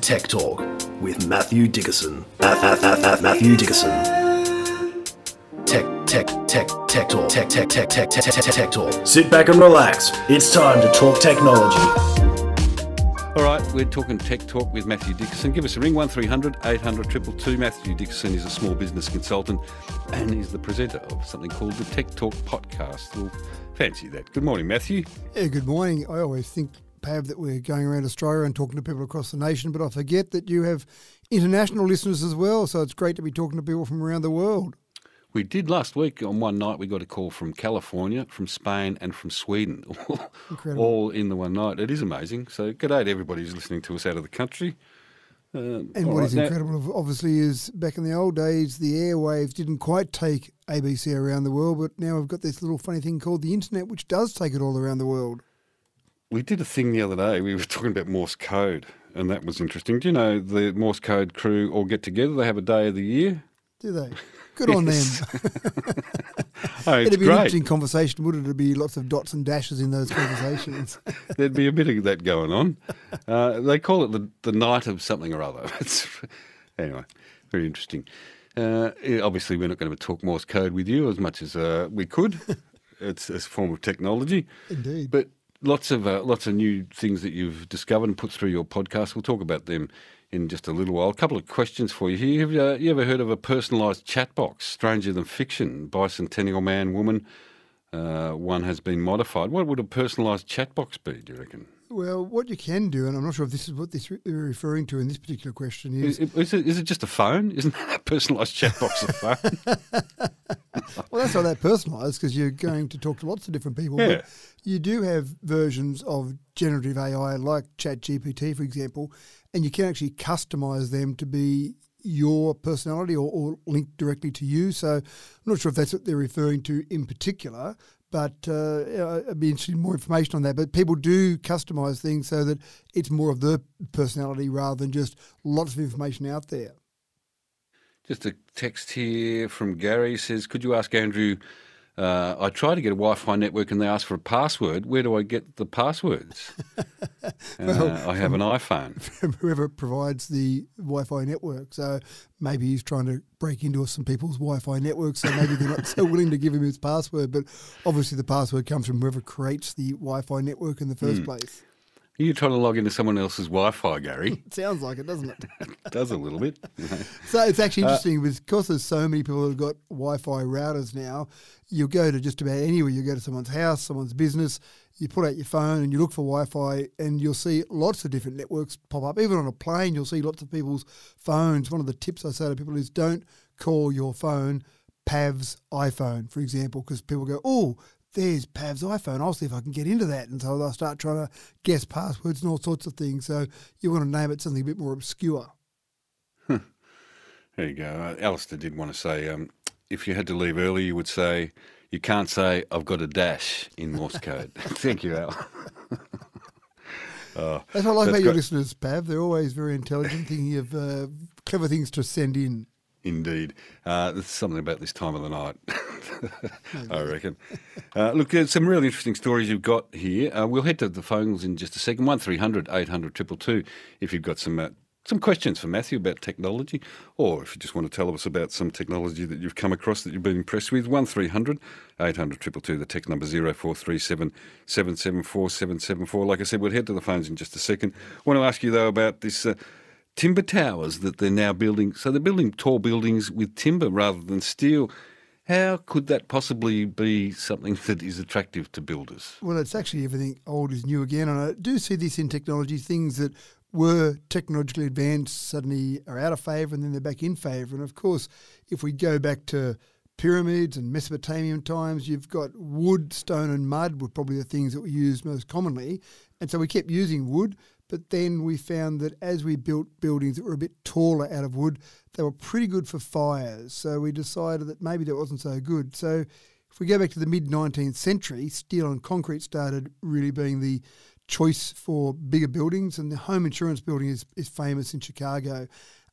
Tech Talk with Matthew Dickerson. Matthew Dickerson. Tech Talk. Sit back and relax. It's time to talk technology. All right, we're talking Tech Talk with Matthew Dickerson. Give us a ring, 1300 800 222. Matthew Dickerson is a small business consultant and he's the presenter of something called the Tech Talk podcast. We'll fancy that. Good morning, Matthew. Yeah, good morning. I always think, Pav, that we're going around Australia and talking to people across the nation, but I forget that you have international listeners as well, so it's great to be talking to people from around the world. We did last week. On one night, we got a call from California, from Spain and from Sweden, all in the one night. It is amazing. So g'day to everybody who's listening to us out of the country. And what is incredible, obviously, is back in the old days, the airwaves didn't quite take ABC around the world, but now we've got this little funny thing called the internet, which does take it all around the world. We did a thing the other day. We were talking about Morse code, and that was interesting. Do you know the Morse code crew all get together? They have a day of the year. Do they? Good on them. Oh, It'd be great. an interesting conversation, wouldn't it? It'd be lots of dots and dashes in those conversations. There'd be a bit of that going on. They call it the night of something or other. Anyway, very interesting. Obviously, we're not going to talk Morse code with you as much as we could. It's a form of technology. Indeed. But lots of new things that you've discovered and put through your podcast. We'll talk about them in just a little while. A couple of questions for you here. Have you ever heard of a personalised chat box, stranger than fiction, bicentennial man, woman? One has been modified. What would a personalised chat box be, do you reckon? Well, what you can do, and I'm not sure if this is what they're referring to in this particular question, is it just a phone? Isn't that a personalised chat box a phone? Well, that's not that personalised because you're going to talk to lots of different people. Yeah. But you do have versions of generative AI like ChatGPT, for example, and you can actually customise them to be your personality or linked directly to you. So I'm not sure if that's what they're referring to in particular, but I'd be interested in more information on that. But people do customise things so that it's more of their personality rather than just lots of information out there. Just a text here from Gary says, could you ask Andrew, I tried to get a Wi-Fi network and they asked for a password. Where do I get the passwords? I have an iPhone. From whoever provides the Wi-Fi network. So maybe he's trying to break into some people's Wi-Fi networks, so maybe they're not so willing to give him his password. But obviously the password comes from whoever creates the Wi-Fi network in the first place. Are you trying to log into someone else's Wi-Fi, Gary? It sounds like it, doesn't it? It does a little bit. So it's actually interesting because there's so many people who've got Wi-Fi routers now. You'll go to just about anywhere. You go to someone's house, someone's business, you put out your phone and you look for Wi-Fi and you'll see lots of different networks pop up. Even on a plane, you'll see lots of people's phones. One of the tips I say to people is don't call your phone Pav's iPhone, for example, because people go, oh, there's Pav's iPhone. I'll see if I can get into that. And so they'll start trying to guess passwords and all sorts of things. So you want to name it something a bit more obscure. There you go. Alistair did want to say, if you had to leave early, you would say, you can't say, I've got a dash in Morse code. Thank you, Al. That's what I like about your listeners, Pav. They're always very intelligent, thinking of clever things to send in. Indeed. There's something about this time of the night, I reckon. Look, there's some really interesting stories you've got here. We'll head to the phones in just a second, 1300 800 222, if you've got some questions for Matthew about technology, or if you just want to tell us about some technology that you've come across that you've been impressed with, 1300 800 222, the tech number 0437 774 774. Like I said, we'll head to the phones in just a second. I want to ask you, though, about this timber towers that they're now building. So they're building tall buildings with timber rather than steel. How could that possibly be something that is attractive to builders? Well, it's actually everything old is new again. And I do see this in technology, things that were technologically advanced suddenly are out of favour and then they're back in favour. And of course, if we go back to pyramids and Mesopotamian times, you've got wood, stone and mud were probably the things that were used most commonly. And so we kept using wood, but then we found that as we built buildings that were a bit taller out of wood, they were pretty good for fires. So we decided that maybe that wasn't so good. So if we go back to the mid-19th century, steel and concrete started really being the choice for bigger buildings, and the home insurance building is famous in Chicago.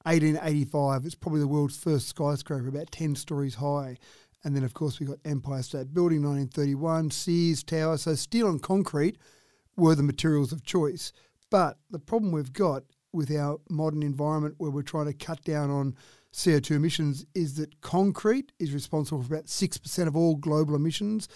1885, it's probably the world's first skyscraper, about 10 stories high. And then, of course, we got Empire State Building, 1931, Sears Tower. So steel and concrete were the materials of choice. But the problem we've got with our modern environment where we're trying to cut down on CO2 emissions is that concrete is responsible for about 6% of all global emissions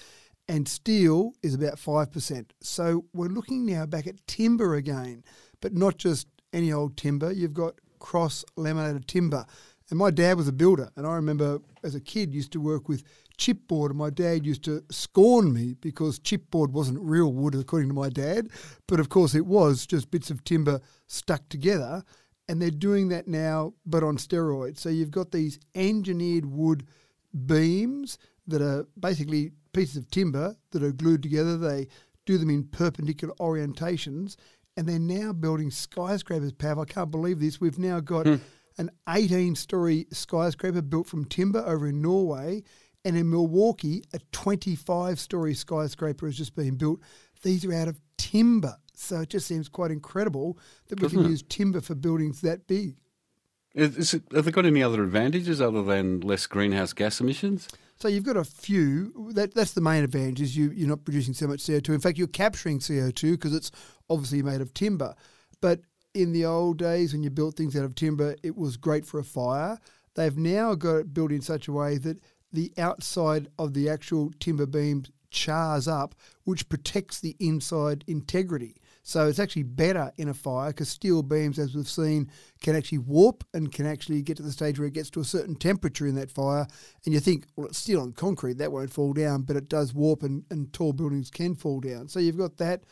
and steel is about 5%. So we're looking now back at timber again, but not just any old timber. You've got cross-laminated timber. And my dad was a builder, and I remember as a kid used to work with chipboard, and my dad used to scorn me because chipboard wasn't real wood, according to my dad, but of course it was just bits of timber stuck together, and they're doing that now, but on steroids. So you've got these engineered wood beams that are basically pieces of timber that are glued together. They do them in perpendicular orientations, and they're now building skyscrapers, Pav. I can't believe this. We've now got an 18-storey skyscraper built from timber over in Norway, and in Milwaukee, a 25-storey skyscraper has just been built. These are out of timber, so it just seems quite incredible that we can use timber for buildings that big. Have they got any other advantages other than less greenhouse gas emissions? So you've got a few. That's the main advantage is you're not producing so much CO2. In fact, you're capturing CO2 because it's obviously made of timber. But in the old days when you built things out of timber, it was great for a fire. They've now got it built in such a way that the outside of the actual timber beam chars up, which protects the inside integrity. So it's actually better in a fire because steel beams, as we've seen, can actually warp and can actually get to the stage where it gets to a certain temperature in that fire. And you think, well, it's steel and concrete, that won't fall down, but it does warp and tall buildings can fall down. So you've got that.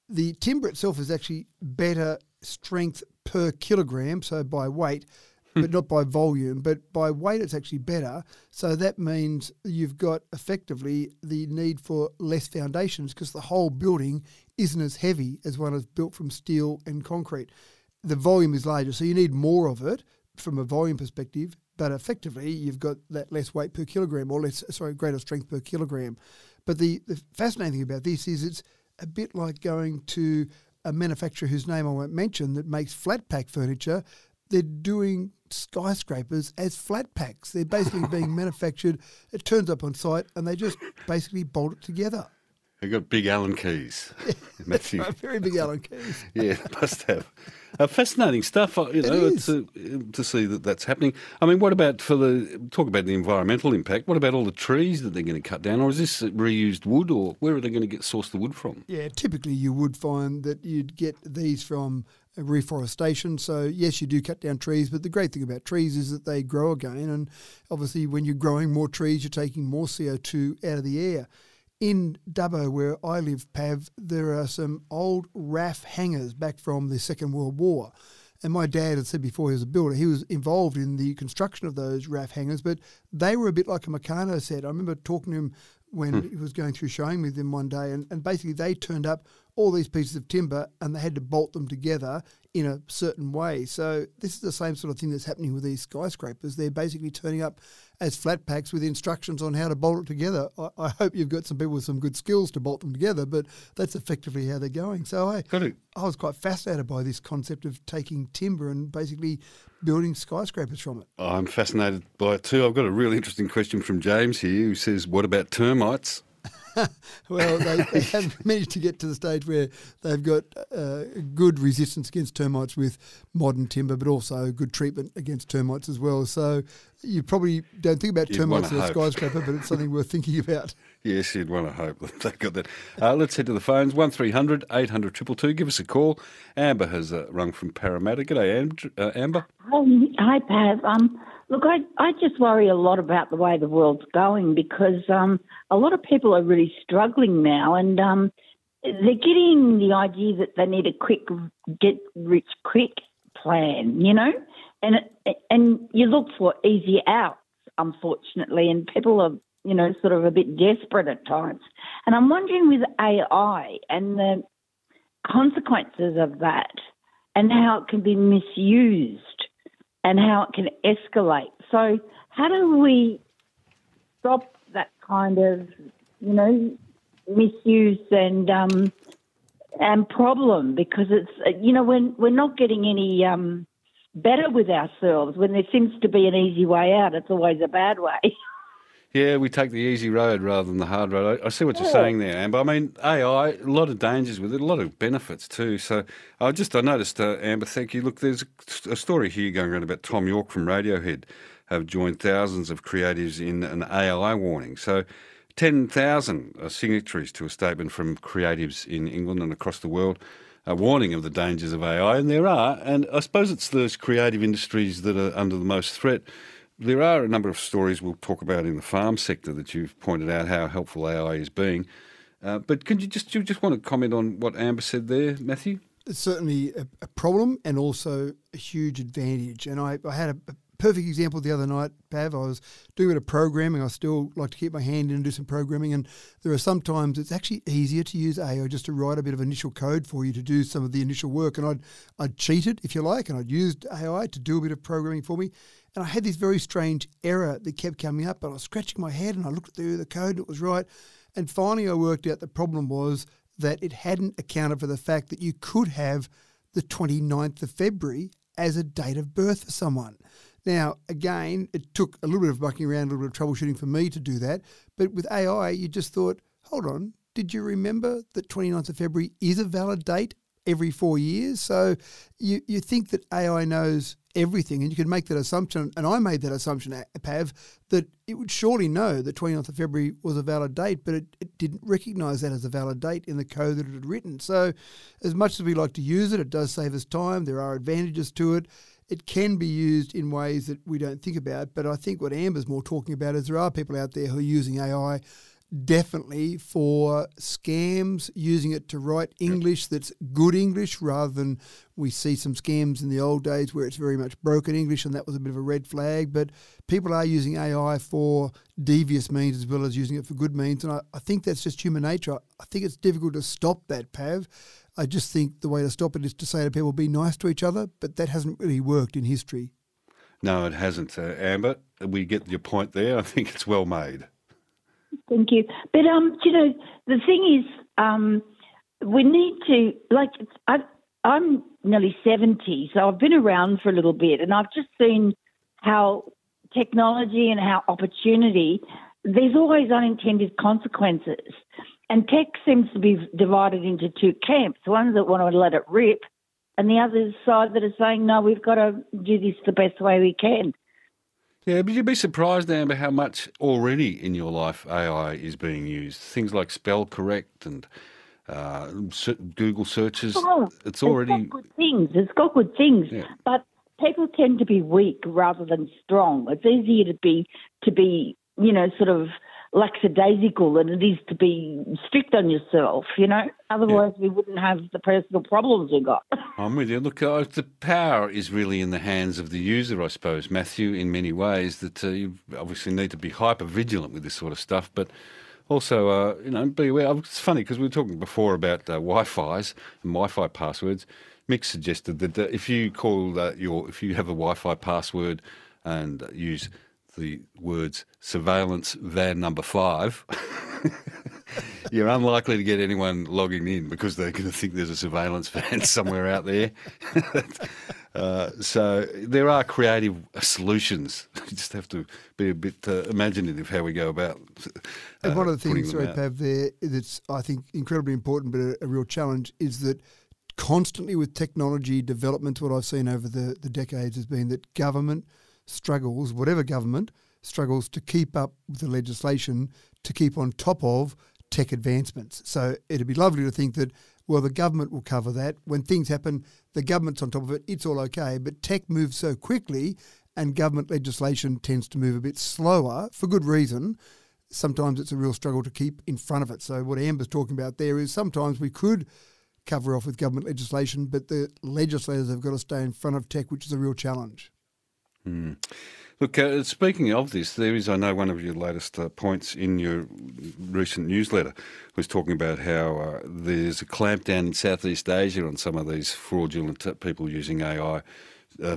The timber itself is actually better strength per kilogram, so by weight, but not by volume, but by weight it's actually better. So that means you've got effectively the need for less foundations because the whole building isn't as heavy as one is built from steel and concrete. The volume is larger, so you need more of it from a volume perspective, but effectively you've got that less weight per kilogram or greater strength per kilogram. But the fascinating thing about this is it's a bit like going to a manufacturer whose name I won't mention that makes flat pack furniture. They're doing skyscrapers as flat packs. They're basically being manufactured. It turns up on site and they just basically bolt it together. They've got big Allen keys. That's right, very big Allen keys. Yeah, must have. Fascinating stuff, to see that that's happening. I mean, what about talk about the environmental impact, what about all the trees that they're going to cut down, or is this reused wood, or where are they going to source the wood from? Yeah, typically you would find that you'd get these from reforestation. So, yes, you do cut down trees, but the great thing about trees is that they grow again, and obviously when you're growing more trees, you're taking more CO2 out of the air. In Dubbo, where I live, Pav, there are some old RAF hangars back from the Second World War. And my dad had said before he was a builder, he was involved in the construction of those RAF hangars, but they were a bit like a Meccano set. I remember talking to him when he was going through showing with them one day, and basically they turned up all these pieces of timber and they had to bolt them together in a certain way. So this is the same sort of thing that's happening with these skyscrapers. They're basically turning up as flat packs with instructions on how to bolt it together. I hope you've got some people with some good skills to bolt them together, but that's effectively how they're going. So I was quite fascinated by this concept of taking timber and basically building skyscrapers from it. I'm fascinated by it too. I've got a really interesting question from James here who says, what about termites? Well, they have managed to get to the stage where they've got good resistance against termites with modern timber, but also good treatment against termites as well. So you probably don't think about termites in a skyscraper, but it's something worth thinking about. Yes, you'd want to hope that they've got that. Let's head to the phones, 1300 800 222. Give us a call. Amber has rung from Parramatta. G'day, Amber. Hi, Pav. Look, I just worry a lot about the way the world's going because a lot of people are really struggling now and they're getting the idea that they need a quick get-rich-quick plan, you know, and you look for easy outs, unfortunately, and people are, you know, sort of a bit desperate at times. And I'm wondering with AI and the consequences of that and how it can be misused and how it can escalate. So how do we stop that kind of, you know, misuse and problem? Because it's, you know, when we're not getting any better with ourselves, when there seems to be an easy way out, it's always a bad way. Yeah, we take the easy road rather than the hard road. I see what you're saying there, Amber. I mean, AI, a lot of dangers with it, a lot of benefits too. So I noticed, Amber, thank you. Look, there's a story here going around about Tom York from Radiohead have joined thousands of creatives in an AI warning. So 10,000 signatories to a statement from creatives in England and across the world, a warning of the dangers of AI. And there are, and I suppose it's those creative industries that are under the most threat. There are a number of stories we'll talk about in the farm sector that you've pointed out how helpful AI is being. But do you just want to comment on what Amber said there, Matthew? It's certainly a problem and also a huge advantage. And I had a perfect example the other night, Pav. I was doing a bit of programming. I still like to keep my hand in and do some programming. And there are sometimes it's actually easier to use AI just to write a bit of initial code for you to do some of the initial work. And I'd cheated, if you like, and I'd used AI to do a bit of programming for me. And I had this very strange error that kept coming up, but I was scratching my head and I looked at the code and it was right. And finally I worked out the problem was that it hadn't accounted for the fact that you could have the 29th of February as a date of birth for someone. Now, again, it took a little bit of mucking around, a little bit of troubleshooting for me to do that. But with AI, you just thought, hold on, did you remember that 29th of February is a valid date every 4 years? So you think that AI knows everything, and you can make that assumption, and I made that assumption, Pav, that it would surely know that 29th of February was a valid date, but it didn't recognise that as a valid date in the code that it had written. So as much as we like to use it, it does save us time. There are advantages to it. It can be used in ways that we don't think about, but I think what Amber's more talking about is there are people out there who are using AI definitely for scams, using it to write English that's good English rather than we see some scams in the old days where it's very much broken English, and that was a bit of a red flag. But people are using AI for devious means as well as using it for good means, and I think that's just human nature. I think it's difficult to stop that, Pav. I just think the way to stop it is to say to people, be nice to each other, but that hasn't really worked in history. No, it hasn't, Amber. We get your point there. I think it's well made. Thank you. But, the thing is, we need to, I'm nearly 70, so I've been around for a little bit, and I've just seen how technology and how opportunity, there's always unintended consequences. And tech seems to be divided into two camps, one that want to let it rip, and the other side that are saying, no, we've got to do this the best way we can. Yeah, but you'd be surprised, Amber, how much already in your life AI is being used. Things like spell correct and Google searches. It's already... It's got good things. Yeah. But people tend to be weak rather than strong. It's easier to be sort of lackadaisical than it is to be strict on yourself, Otherwise, we wouldn't have the personal problems we've got. I'm with you. Look, the power is really in the hands of the user, I suppose, Matthew, in many ways, that you obviously need to be hyper-vigilant with this sort of stuff, but also, be aware. It's funny because we were talking before about Wi-Fi's and Wi-Fi passwords. Mick suggested that if you call if you have a Wi-Fi password and use the words surveillance van number 5, you're unlikely to get anyone logging in because they're going to think there's a surveillance van somewhere out there. So there are creative solutions. You just have to be a bit imaginative how we go about and one of the things, Pav, there that's, I think, incredibly important but a real challenge is that constantly with technology development, what I've seen over the decades has been that government struggles, whatever government, struggles to keep up with the legislation to keep on top of tech advancements. So it'd be lovely to think that, well, the government will cover that. When things happen, the government's on top of it, it's all okay. But tech moves so quickly and government legislation tends to move a bit slower for good reason. Sometimes it's a real struggle to keep in front of it. So what Amber's talking about there is sometimes we could cover off with government legislation, but the legislators have got to stay in front of tech, which is a real challenge. Mm. Look, speaking of this, there is, I know, one of your latest points in your recent newsletter was talking about how there's a clampdown in Southeast Asia on some of these fraudulent people using AI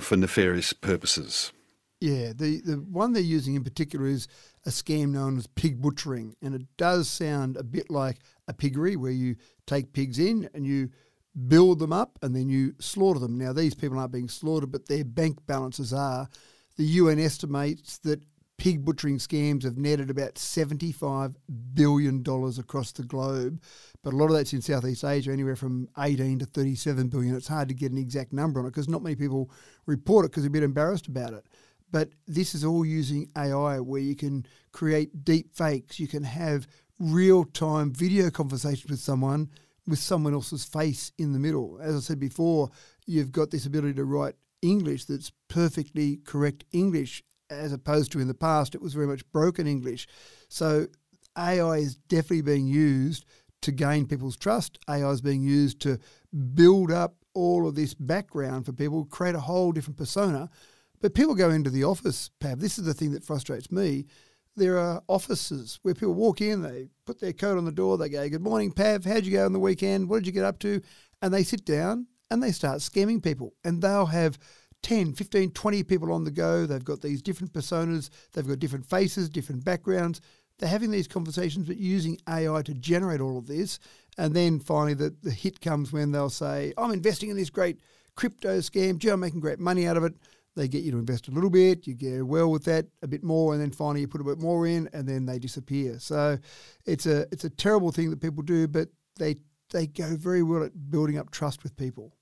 for nefarious purposes. Yeah, the one they're using in particular is a scam known as pig butchering, and it does sound a bit like a piggery where you take pigs in and you build them up and then you slaughter them. Now, these people aren't being slaughtered, but their bank balances are. The UN estimates that pig butchering scams have netted about $75 billion across the globe. But a lot of that's in Southeast Asia, anywhere from 18 to 37 billion. It's hard to get an exact number on it because not many people report it because they're a bit embarrassed about it. But this is all using AI where you can create deep fakes. You can have real-time video conversations with someone else's face in the middle. As I said before, you've got this ability to write English that's perfectly correct English, as opposed to in the past it was very much broken English. So AI is definitely being used to gain people's trust. AI is being used to build up all of this background for people, create a whole different persona. But people go into the office, Pav, this is the thing that frustrates me. There are offices where people walk in, they put their coat on the door, they go, "Good morning, Pav, how'd you go on the weekend? What did you get up to?" And they sit down and they start scamming people. And they'll have 10, 15, 20 people on the go. They've got these different personas. They've got different faces, different backgrounds. They're having these conversations, but using AI to generate all of this. And then finally the hit comes when they'll say, "I'm investing in this great crypto scam. Gee, I'm making great money out of it." They get you to invest a little bit, you get well with that a bit more, and then finally you put a bit more in, and then they disappear. So it's a terrible thing that people do, but they go very well at building up trust with people.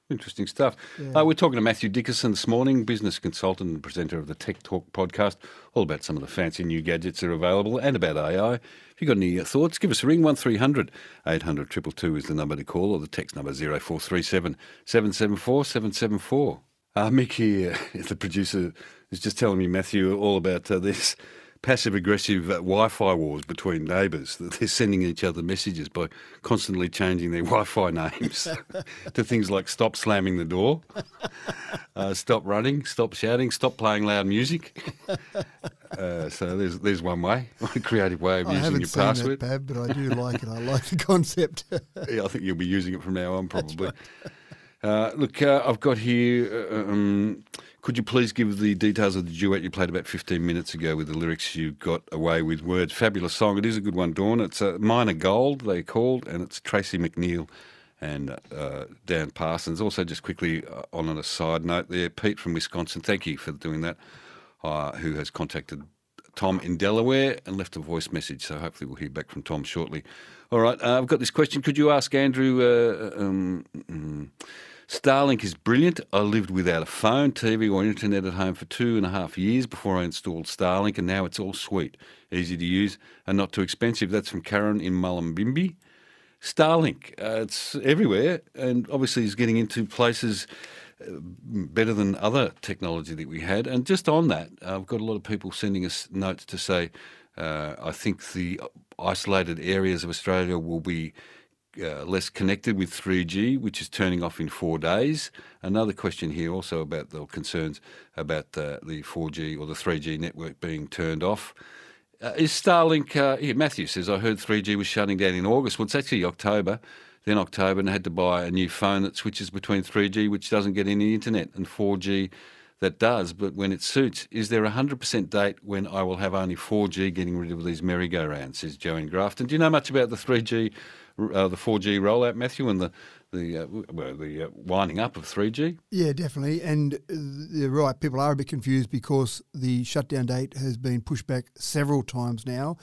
Interesting stuff. Yeah. We're talking to Matthew Dickerson this morning, business consultant and presenter of the Tech Talk podcast, all about some of the fancy new gadgets that are available and about AI. If you've got any thoughts, give us a ring. 1300 800 222 is the number to call, or the text number 0437 774 774. Mick here, the producer, is just telling me, Matthew, all about this passive-aggressive Wi-Fi wars between neighbours, that they're sending each other messages by constantly changing their Wi-Fi names to things like "stop slamming the door," "stop running," "stop shouting," "stop playing loud music." So there's one way, one creative way of using your password. I haven't seen that, Bab, but I do like it. I like the concept. Yeah, I think you'll be using it from now on, probably. Look, I've got here, could you please give the details of the duet you played about 15 minutes ago with the lyrics "You Got Away With Words"? Fabulous song. It is a good one, Dawn. It's Minor Gold, they called, and it's Tracy McNeil and Dan Parsons. Also, just quickly on a side note there, Pete from Wisconsin, thank you for doing that, who has contacted Tom in Delaware and left a voice message, so hopefully we'll hear back from Tom shortly. All right, I've got this question. Could you ask Andrew... Starlink is brilliant. I lived without a phone, TV or internet at home for 2.5 years before I installed Starlink, and now it's all sweet, easy to use and not too expensive. That's from Karen in Mullumbimby. Starlink, it's everywhere, and obviously is getting into places better than other technology that we had. And just on that, I've got a lot of people sending us notes to say, I think the isolated areas of Australia will be less connected with 3G, which is turning off in 4 days. Another question here also about the concerns about the 4G or the 3G network being turned off. Is Starlink, here Matthew says, I heard 3G was shutting down in August. Well, it's actually October, and I had to buy a new phone that switches between 3G, which doesn't get any internet, and 4G that does, but when it suits. Is there a 100% date when I will have only 4G, getting rid of these merry-go-rounds, says Joanne Grafton. Do you know much about the 4G rollout, Matthew, and the winding up of 3G? Yeah, definitely. And you're right, people are a bit confused because the shutdown date has been pushed back several times now.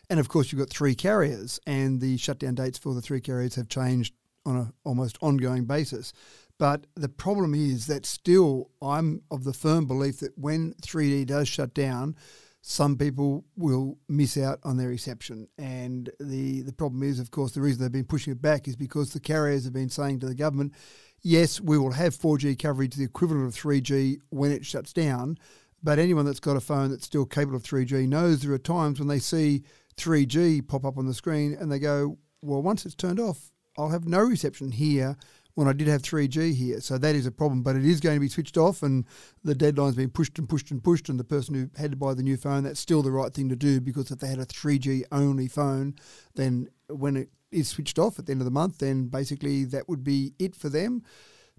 And of course, you've got 3 carriers, and the shutdown dates for the 3 carriers have changed on an almost ongoing basis. But the problem is that still I'm of the firm belief that when 3G does shut down, some people will miss out on their reception. And the problem is, of course, the reason they've been pushing it back is because the carriers have been saying to the government, yes, we will have 4G coverage, the equivalent of 3G when it shuts down, but anyone that's got a phone that's still capable of 3G knows there are times when they see 3G pop up on the screen and they go, well, once it's turned off, I'll have no reception here when I did have 3G here. So that is a problem, but it is going to be switched off, and the deadline's been pushed and pushed and pushed, and the person who had to buy the new phone, that's still the right thing to do, because if they had a 3G only phone, then when it is switched off at the end of the month, then basically that would be it for them.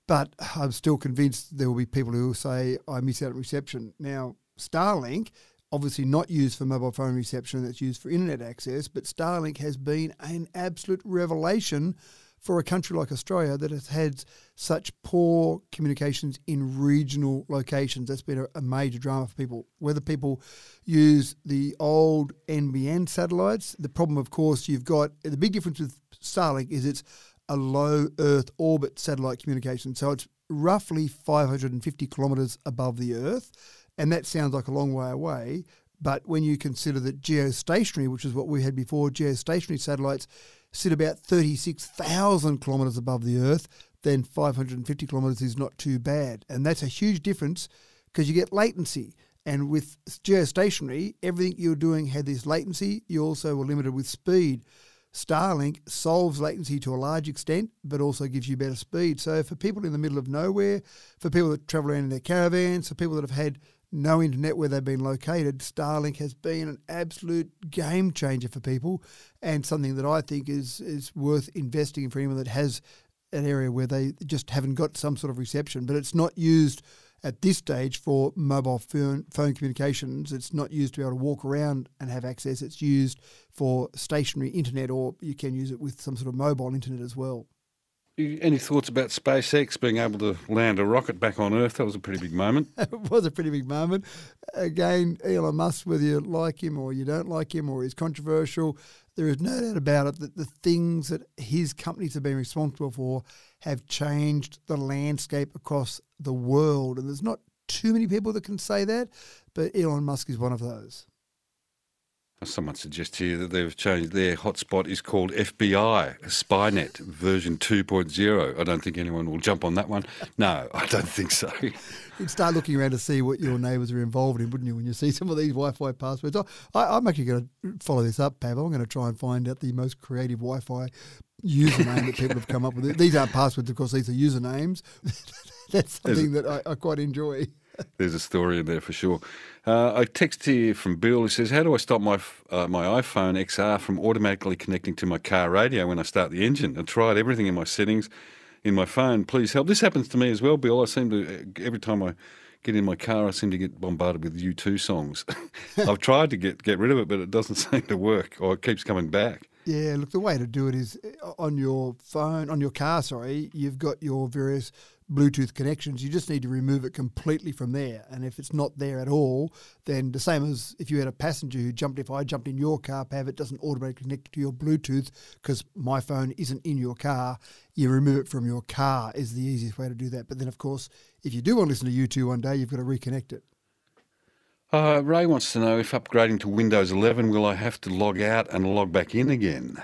But I'm still convinced there will be people who will say, I miss out on reception. Now, Starlink, obviously not used for mobile phone reception, that's used for internet access, but Starlink has been an absolute revelation for a country like Australia that has had such poor communications in regional locations. That's been a major drama for people. Whether people use the old NBN satellites, the problem, of course, you've got the big difference with Starlink is it's a low Earth orbit satellite communication. So it's roughly 550 kilometres above the Earth, and that sounds like a long way away. But when you consider that geostationary, which is what we had before, geostationary satellites sit about 36,000 kilometres above the Earth, then 550 kilometres is not too bad. And that's a huge difference because you get latency. And with geostationary, everything you're doing had this latency. You also were limited with speed. Starlink solves latency to a large extent, but also gives you better speed. So for people in the middle of nowhere, for people that travel around in their caravans, for people that have had no internet where they've been located, Starlink has been an absolute game changer for people, and something that I think is worth investing in for anyone that has an area where they just haven't got some sort of reception. But it's not used at this stage for mobile phone communications. It's not used to be able to walk around and have access. It's used for stationary internet, or you can use it with some sort of mobile internet as well. Any thoughts about SpaceX being able to land a rocket back on Earth? That was a pretty big moment. It was a pretty big moment. Again, Elon Musk, whether you like him or you don't like him or he's controversial, there is no doubt about it that the things that his companies have been responsible for have changed the landscape across the world. And there's not too many people that can say that, but Elon Musk is one of those. Someone suggests here that they've changed their hotspot is called FBI, Spynet version 2.0. I don't think anyone will jump on that one. No, I don't think so. You'd start looking around to see what your neighbours are involved in, wouldn't you, when you see some of these Wi-Fi passwords? I'm actually going to follow this up, Pav. I'm going to try and find out the most creative Wi-Fi username that people have come up with. These aren't passwords, of course, these are usernames. That's something that I quite enjoy. There's a story in there for sure. I text here from Bill. He says, how do I stop my iPhone XR from automatically connecting to my car radio when I start the engine? I tried everything in my settings in my phone. Please help. This happens to me as well, Bill. I seem to, every time I get in my car, I seem to get bombarded with U2 songs. I've tried to get rid of it, but it doesn't seem to work, or it keeps coming back. Yeah, look, the way to do it is on your phone, on your car, you've got your various Bluetooth connections. You just need to remove it completely from there. And if it's not there at all, then the same as if you had a passenger who if I jumped in your car, Pav, it doesn't automatically connect to your Bluetooth because my phone isn't in your car. You remove it from your car is the easiest way to do that. But then, of course, if you do want to listen to U2 one day, you've got to reconnect it. Ray wants to know if upgrading to Windows 11, will I have to log out and log back in again?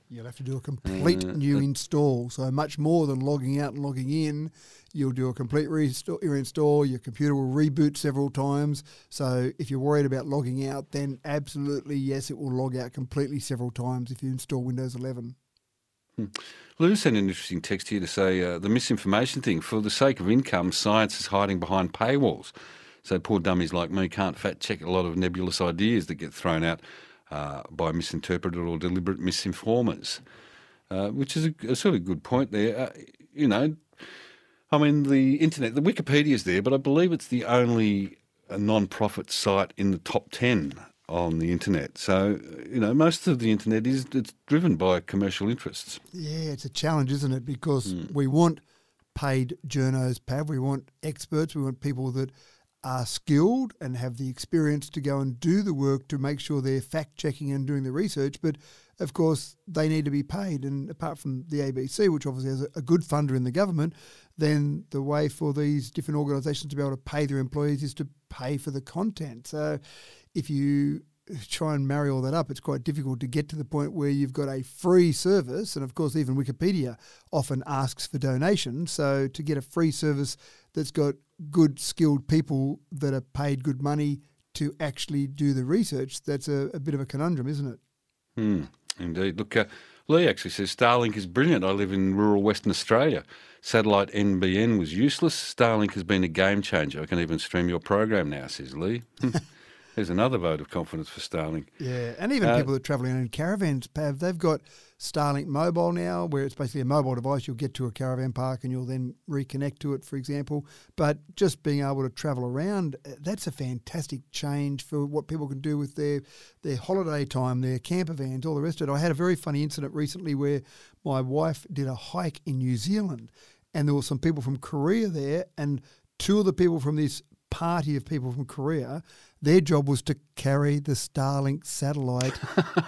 You'll have to do a complete new install. So much more than logging out and logging in. You'll do a complete reinstall. Your computer will reboot several times. So if you're worried about logging out, then absolutely, yes, it will log out completely several times if you install Windows 11. Lou sent an interesting text here to say the misinformation thing. For the sake of income, science is hiding behind paywalls. So poor dummies like me can't fact-check a lot of nebulous ideas that get thrown out by misinterpreted or deliberate misinformers, which is a sort of good point there. I mean, the internet, the Wikipedia is there, but I believe it's the only non-profit site in the top 10 on the internet. So, most of the internet it's driven by commercial interests. Yeah, it's a challenge, isn't it? Because we want paid journos, Pav. We want experts. We want people that are skilled and have the experience to go and do the work to make sure they're fact-checking and doing the research. But, of course, they need to be paid. And apart from the ABC, which obviously has a good funder in the government, then the way for these different organisations to be able to pay their employees is to pay for the content. So if you try and marry all that up, it's quite difficult to get to the point where you've got a free service. And, of course, even Wikipedia often asks for donations. So to get a free service that's got good, skilled people that are paid good money to actually do the research, that's a bit of a conundrum, isn't it? Indeed. Look, Lee actually says, Starlink is brilliant. I live in rural Western Australia. Satellite NBN was useless. Starlink has been a game changer. I can even stream your program now, says Lee. There's another vote of confidence for Starlink. Yeah, and even people that travel in caravans, Pav, they've got Starlink Mobile now, where it's basically a mobile device. You'll get to a caravan park and you'll then reconnect to it, for example. But just being able to travel around, that's a fantastic change for what people can do with their holiday time, their camper vans, all the rest of it. I had a very funny incident recently where my wife did a hike in New Zealand and there were some people from Korea there, and two of the people from this party of people from Korea, their job was to carry the Starlink satellite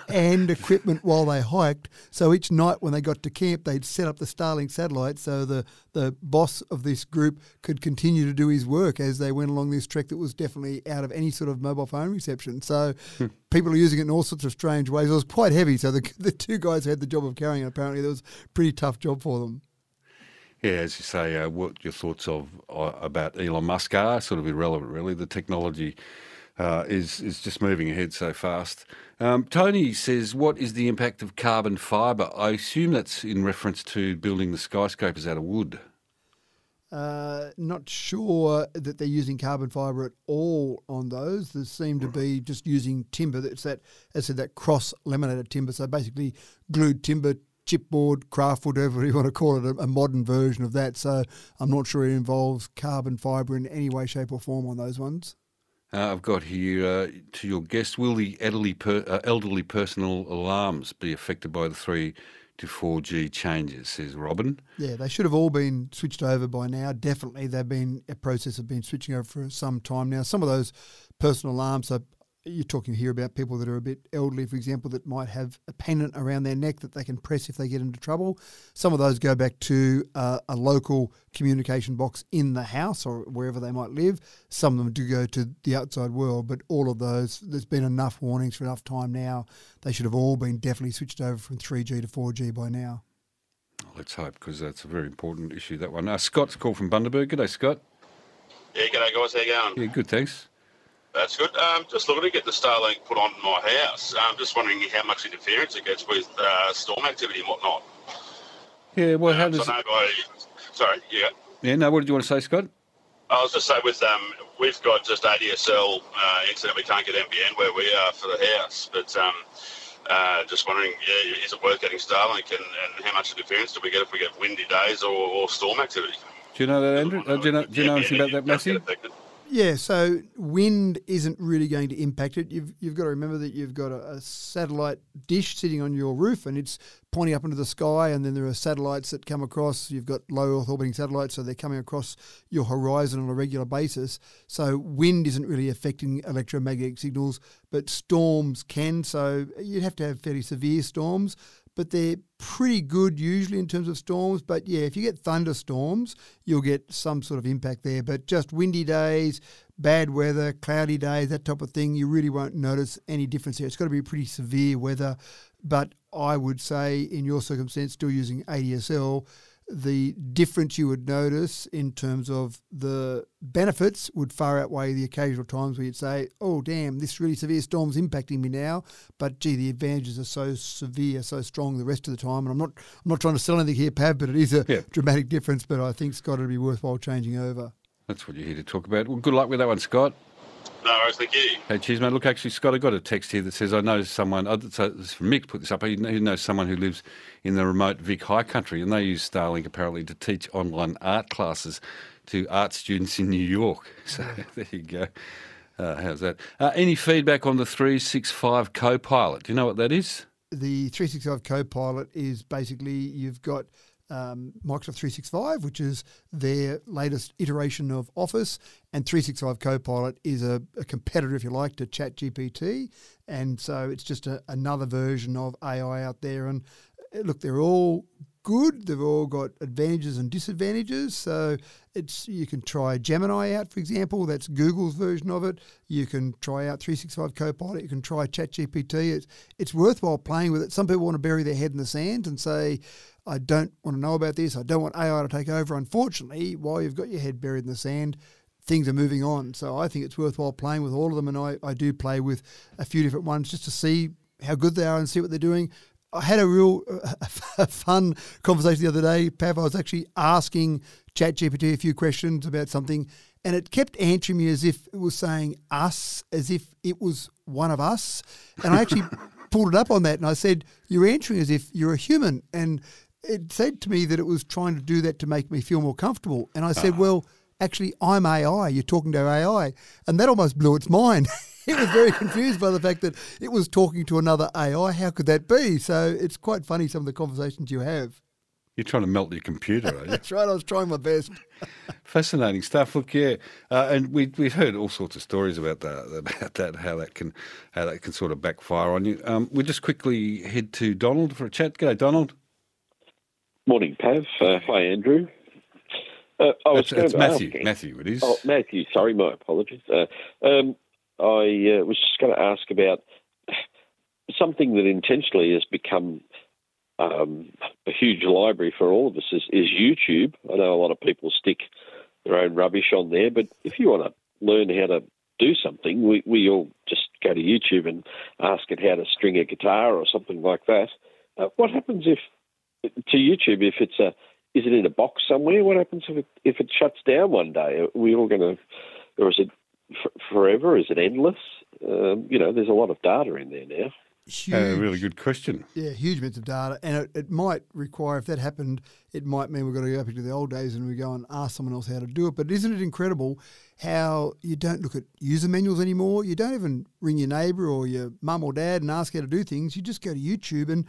and equipment while they hiked. So each night when they got to camp, they'd set up the Starlink satellite so the boss of this group could continue to do his work as they went along this trek that was definitely out of any sort of mobile phone reception. So people are using it in all sorts of strange ways. It was quite heavy, so the two guys who had the job of carrying it, apparently there was a pretty tough job for them. Yeah, as you say, what your thoughts about Elon Musk are sort of irrelevant, really. The technology is just moving ahead so fast. Tony says, what is the impact of carbon fibre? I assume that's in reference to building the skyscrapers out of wood. Not sure that they're using carbon fibre at all on those. They seem to be just using timber. It's that, as I said, that cross-laminated timber. So basically glued timber, chipboard, craftwood, whatever you want to call it, a modern version of that. So I'm not sure it involves carbon fibre in any way, shape or form on those ones. I've got here, to your guest, will the elderly personal alarms be affected by the 3 to 4G changes, says Robin. Yeah, they should have all been switched over by now. Definitely, they've been a process of been switching over for some time now. Some of those personal alarms are, you're talking here about people that are a bit elderly, for example, that might have a pendant around their neck that they can press if they get into trouble. Some of those go back to a local communication box in the house or wherever they might live. Some of them do go to the outside world, but all of those, there's been enough warnings for enough time now. They should have all been definitely switched over from 3G to 4G by now. Let's hope, because that's a very important issue, that one. Scott's called from Bundaberg. G'day, Scott. Yeah, g'day guys, how you going? Yeah, good, thanks. That's good. Just looking to get the Starlink put on my house. Just wondering how much interference it gets with storm activity and whatnot. Yeah, well, how does... Sorry, yeah. Yeah, no, what did you want to say, Scott? I was just saying with we've got just ADSL internet. We can't get NBN where we are for the house, but just wondering, is it worth getting Starlink, and how much interference do we get if we get windy days or storm activity? Do you know that, Andrew? Do you know anything about that, Massey? Yeah, so wind isn't really going to impact it. You've got to remember that you've got a satellite dish sitting on your roof and it's pointing up into the sky, and then there are satellites that come across. You've got low Earth orbiting satellites, so they're coming across your horizon on a regular basis. So wind isn't really affecting electromagnetic signals, but storms can. So you'd have to have fairly severe storms, but they're pretty good usually in terms of storms. But yeah, if you get thunderstorms, you'll get some sort of impact there. But just windy days, bad weather, cloudy days, that type of thing, you really won't notice any difference there. It's got to be pretty severe weather. But I would say in your circumstance, still using ADSL, the difference you would notice in terms of the benefits would far outweigh the occasional times where you'd say, oh, damn, this really severe storm's impacting me now. But, gee, the advantages are so severe, so strong the rest of the time. And I'm not trying to sell anything here, Pav, but it is a dramatic difference. But I think it's got to be worthwhile changing over. That's what you're here to talk about. Well, good luck with that one, Scott. No worries, thank you. Hey, cheers, mate. Look, actually, Scott, I got a text here that says, I know someone, so it's from Mick, put this up, he knows someone who lives in the remote Vic High Country, and they use Starlink apparently to teach online art classes to art students in New York. So there you go. How's that? Any feedback on the 365 Copilot? Do you know what that is? The 365 Copilot is basically you've got Microsoft 365, which is their latest iteration of Office, and 365 Copilot is a competitor, if you like, to ChatGPT, and so it's just another version of AI out there. And look, they're all good. They've all got advantages and disadvantages. So you can try Gemini out, for example. That's Google's version of it. You can try out 365 Copilot. You can try ChatGPT. It's worthwhile playing with it. Some people want to bury their head in the sand and say, I don't want to know about this. I don't want AI to take over. Unfortunately, while you've got your head buried in the sand, things are moving on. So I think it's worthwhile playing with all of them, and I do play with a few different ones just to see how good they are and see what they're doing. I had a real fun conversation the other day, Pav. I was actually asking ChatGPT a few questions about something, and it kept answering me as if it was saying us, as if it was one of us. And I actually pulled it up on that, and I said, "You're answering as if you're a human." And it said to me that it was trying to do that to make me feel more comfortable. And I said, well, actually, I'm AI. You're talking to AI. And that almost blew its mind. It was very confused by the fact that it was talking to another AI. How could that be? So it's quite funny, some of the conversations you have. You're trying to melt your computer, are you? That's right. I was trying my best. Fascinating stuff. Look, yeah, and we've heard all sorts of stories about that, how that can sort of backfire on you. We'll just quickly head to Donald for a chat. G'day, Donald. Morning, Pav. Hi, Andrew. It's Matthew. Matthew, it is. Oh, Matthew. Sorry, my apologies. I was just going to ask about something that intentionally has become a huge library for all of us is YouTube. I know a lot of people stick their own rubbish on there, but if you want to learn how to do something, we all just go to YouTube and ask it how to string a guitar or something like that. What happens to YouTube if is it in a box somewhere? What happens if it shuts down one day? Are we all going to, or is it forever? Is it endless? There's a lot of data in there now. Really good question. Yeah, huge amounts of data. And it might require, if that happened, it might mean we've got to go back to the old days and we go and ask someone else how to do it. But isn't it incredible how you don't look at user manuals anymore? You don't even ring your neighbour or your mum or dad and ask how to do things. You just go to YouTube. And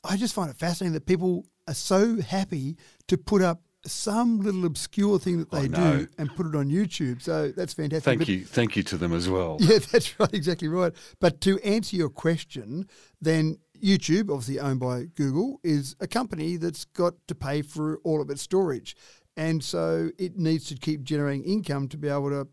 I just find it fascinating that people are so happy to put up some little obscure thing that they do and put it on YouTube. So that's fantastic. Thank you to them as well. Yeah, that's right, exactly right. But to answer your question, then YouTube, obviously owned by Google, is a company that's got to pay for all of its storage. And so it needs to keep generating income to be able to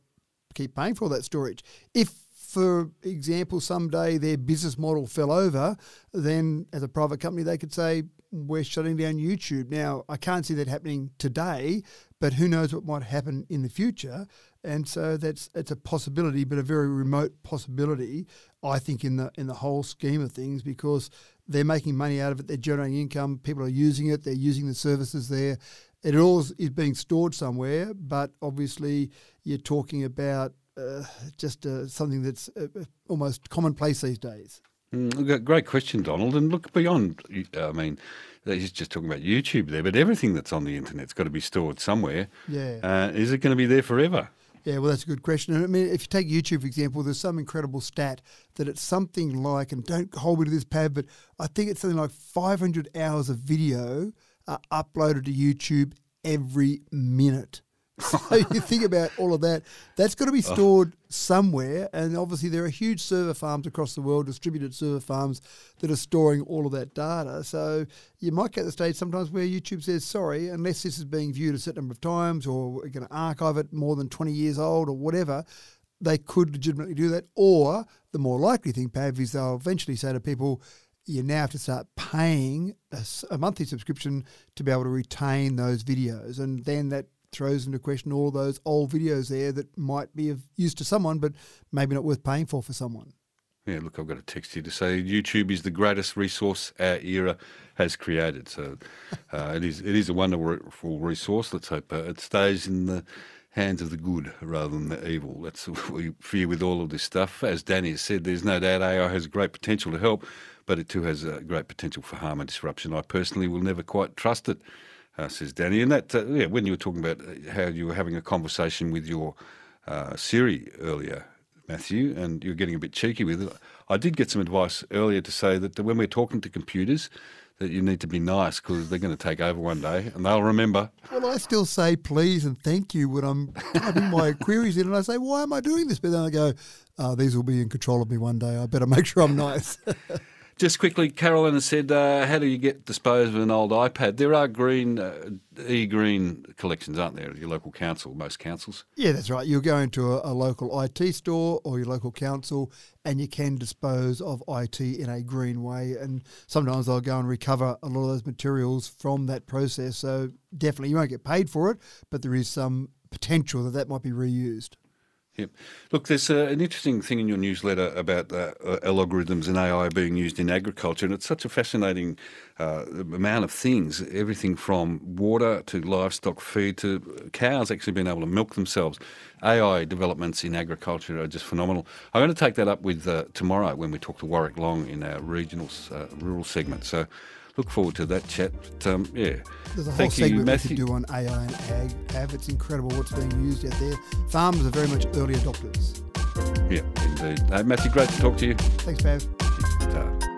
keep paying for all that storage. If, for example, someday their business model fell over, then as a private company they could say, we're shutting down YouTube. Now, I can't see that happening today, but who knows what might happen in the future. And so it's a possibility, but a very remote possibility, I think, in the whole scheme of things, because they're making money out of it, they're generating income, people are using it, they're using the services there. It all is being stored somewhere, but obviously you're talking about just something that's almost commonplace these days. Great question, Donald. And look beyond, I mean, he's just talking about YouTube there, but everything that's on the internet's got to be stored somewhere. Yeah. Is it going to be there forever? Yeah, well, that's a good question. And I mean, if you take YouTube, for example, there's some incredible stat that it's something like, and don't hold me to this, Pav, but I think it's something like 500 hours of video are uploaded to YouTube every minute. So you think about all of that, that's got to be stored somewhere. And obviously there are huge server farms across the world, distributed server farms that are storing all of that data. So you might get to the stage sometimes where YouTube says, sorry, unless this is being viewed a certain number of times or we're going to archive it more than 20 years old or whatever, they could legitimately do that. Or the more likely thing, Pav, is they'll eventually say to people, you now have to start paying a monthly subscription to be able to retain those videos. And then that throws into question all those old videos there that might be of use to someone, but maybe not worth paying for someone. Yeah, look, I've got a text here to say YouTube is the greatest resource our era has created. So it is a wonderful resource. Let's hope it stays in the hands of the good rather than the evil. That's what we fear with all of this stuff. As Danny has said, there's no doubt AI has great potential to help, but it too has great potential for harm and disruption. I personally will never quite trust it. Says Danny. And that, when you were talking about how you were having a conversation with your Siri earlier, Matthew, and you're getting a bit cheeky with it, I did get some advice earlier to say that when we're talking to computers, that you need to be nice because they're going to take over one day and they'll remember. Well, I still say please and thank you when I'm typing my queries in, and I say, why am I doing this? But then I go, these will be in control of me one day. I better make sure I'm nice. Just quickly, Carolyn has said, how do you dispose of an old iPad? There are e-green collections, aren't there, at your local council, most councils? Yeah, that's right. You'll go into a local IT store or your local council and you can dispose of IT in a green way. And sometimes they'll go and recover a lot of those materials from that process. So definitely you won't get paid for it, but there is some potential that might be reused. Yep. Look, there's an interesting thing in your newsletter about algorithms and AI being used in agriculture, and it's such a fascinating amount of things, everything from water to livestock feed to cows actually being able to milk themselves. AI developments in agriculture are just phenomenal. I'm going to take that up with tomorrow when we talk to Warwick Long in our rural segment. So look forward to that chat. But, yeah. There's a whole Thank you, segment we Matthew. could do on AI and ag. It's incredible what's being used out there. Farmers are very much early adopters. Yeah, indeed. Matthew, great to talk to you. Thanks, Pav. Ta.